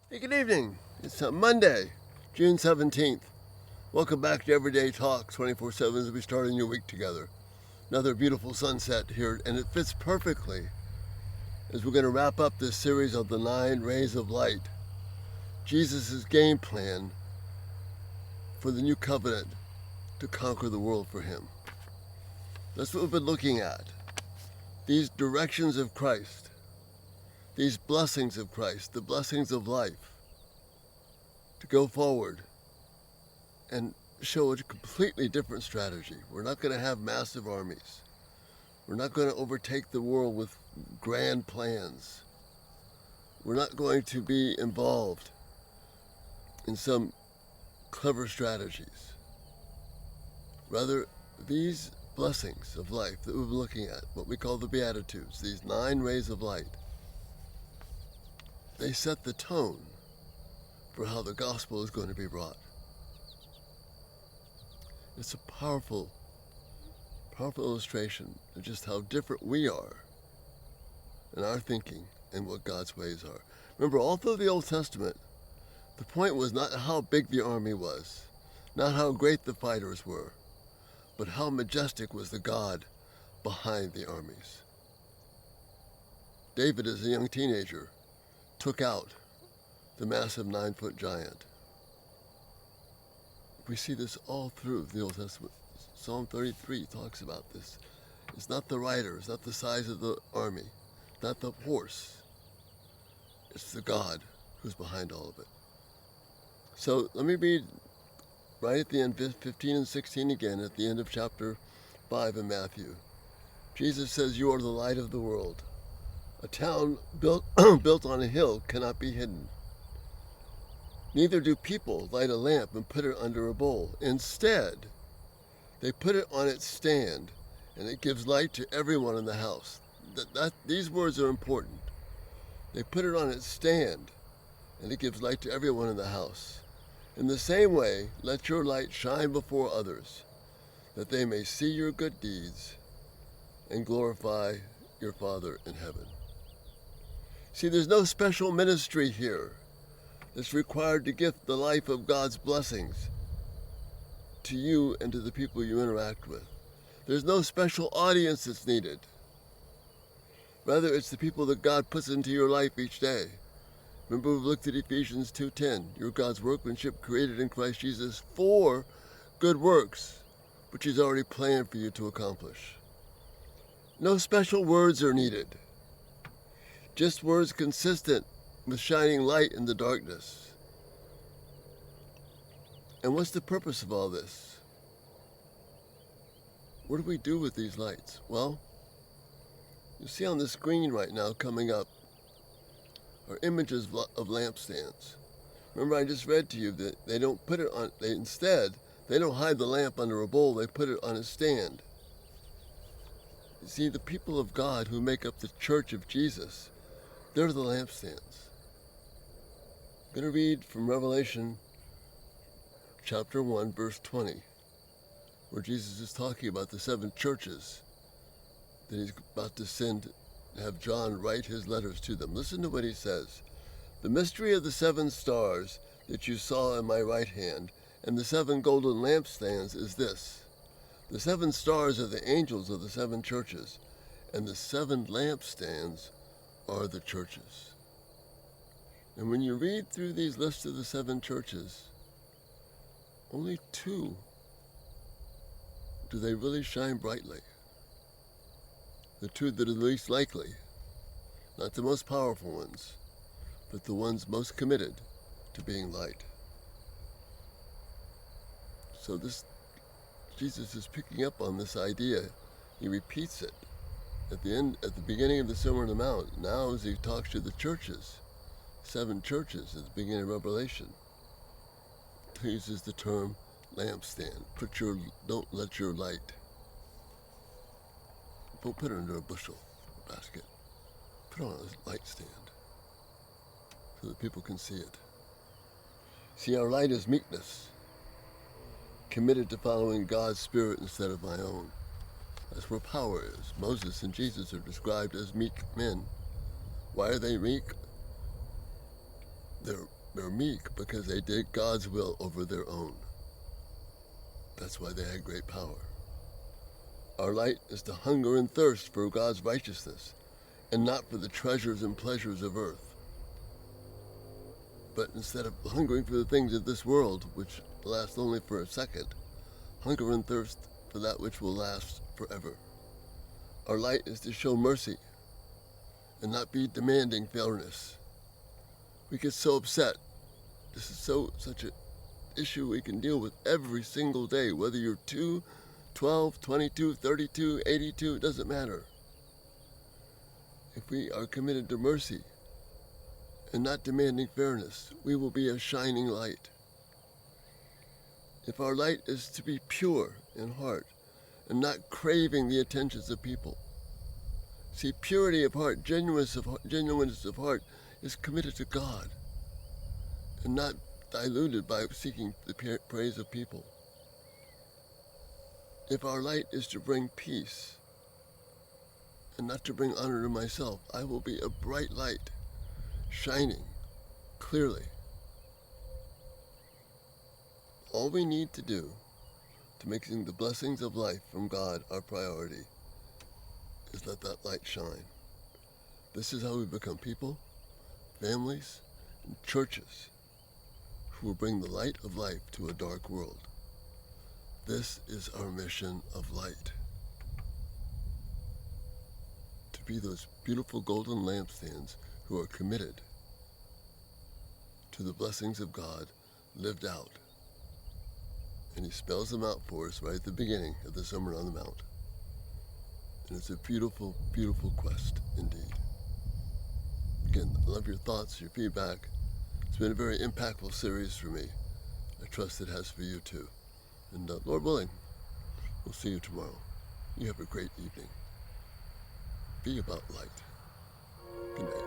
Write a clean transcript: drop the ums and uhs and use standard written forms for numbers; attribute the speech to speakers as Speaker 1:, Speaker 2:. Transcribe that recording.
Speaker 1: Hey, good evening. It's Monday, June 17th. Welcome back to Everyday Talk 24/7 as we start a new week together. Another beautiful sunset here, and it fits perfectly as we're going to wrap up this series of the 9 rays of light. Jesus' game plan for the new covenant to conquer the world for him. That's what we've been looking at. These directions of Christ, these blessings of Christ, the blessings of life, to go forward and show a completely different strategy. We're not going to have massive armies. We're not going to overtake the world with grand plans. We're not going to be involved in some clever strategies. Rather, these blessings of life that we've been looking at, what we call the Beatitudes, these 9 rays of light, they set the tone for how the gospel is going to be brought. It's a powerful illustration of just how different we are in our thinking and what God's ways are. Remember, all through the Old Testament, the point was not how big the army was, not how great the fighters were, but how majestic was the God behind the armies. David, as a young teenager, took out the massive 9-foot giant. We see this all through the Old Testament. Psalm 33 talks about this. It's not the rider, it's not the size of the army, not the horse. It's the God who's behind all of it. So let me read right at the end, 15 and 16 again, at the end of chapter 5 in Matthew. Jesus says, "You are the light of the world. A town built on a hill cannot be hidden. Neither do people light a lamp and put it under a bowl. Instead, they put it on its stand, and it gives light to everyone in the house." These words are important. They put it on its stand, and it gives light to everyone in the house. In the same way, let your light shine before others, that they may see your good deeds and glorify your Father in heaven. See, there's no special ministry here that's required to gift the life of God's blessings to you and to the people you interact with. There's no special audience that's needed. Rather, it's the people that God puts into your life each day. Remember, we've looked at Ephesians 2:10. You're God's workmanship created in Christ Jesus for good works, which He's already planned for you to accomplish. No special words are needed. Just words consistent with shining light in the darkness. And what's the purpose of all this? What do we do with these lights? Well, you see on the screen right now coming up are images of lampstands. Remember, I just read to you that they don't put it on, they don't hide the lamp under a bowl, they put it on a stand. You see, the people of God who make up the church of Jesus, they're the lampstands. I'm going to read from Revelation chapter 1, verse 20, where Jesus is talking about the 7 churches that He's about to have John write his letters to them. Listen to what he says. "The mystery of the 7 stars that you saw in my right hand and the 7 golden lampstands is this. The 7 stars are the angels of the 7 churches, and the 7 lampstands are the churches." And when you read through these lists of the 7 churches, only 2 do they really shine brightly. The 2 that are the least likely, not the most powerful ones, but the ones most committed to being light. So Jesus is picking up on this idea. He repeats it at the beginning of the Sermon on the Mount. Now, as he talks to the churches, 7 churches at the beginning of Revelation, he uses the term lampstand. Don't let your light. Don't put it under a bushel basket. Put it on a light stand so that people can see it. See, our light is meekness, committed to following God's Spirit instead of my own. That's where power is. Moses and Jesus are described as meek men. Why are they meek? They're They're meek because they did God's will over their own. That's why they had great power. Our light is to hunger and thirst for God's righteousness, and not for the treasures and pleasures of earth. But instead of hungering for the things of this world, which last only for a second, hunger and thirst for that which will last forever. Our light is to show mercy and not be demanding fairness. We get so upset. This is such an issue we can deal with every single day, whether you're 2, 12, 22, 32, 82, it doesn't matter. If we are committed to mercy and not demanding fairness, we will be a shining light. If our light is to be pure in heart and not craving the attentions of people. See, purity of heart, genuineness of heart is committed to God and not diluted by seeking the praise of people. If our light is to bring peace and not to bring honor to myself, I will be a bright light, shining clearly. All we need to do to make the blessings of life from God our priority is let that light shine. This is how we become people, families, and churches who will bring the light of life to a dark world. This is our mission of light. To be those beautiful golden lampstands who are committed to the blessings of God lived out. And he spells them out for us right at the beginning of the Sermon on the Mount. And it's a beautiful, beautiful quest indeed. Again, I love your thoughts, your feedback. It's been a very impactful series for me. I trust it has for you too. And Lord willing, we'll see you tomorrow. You have a great evening. Be about light. Good night.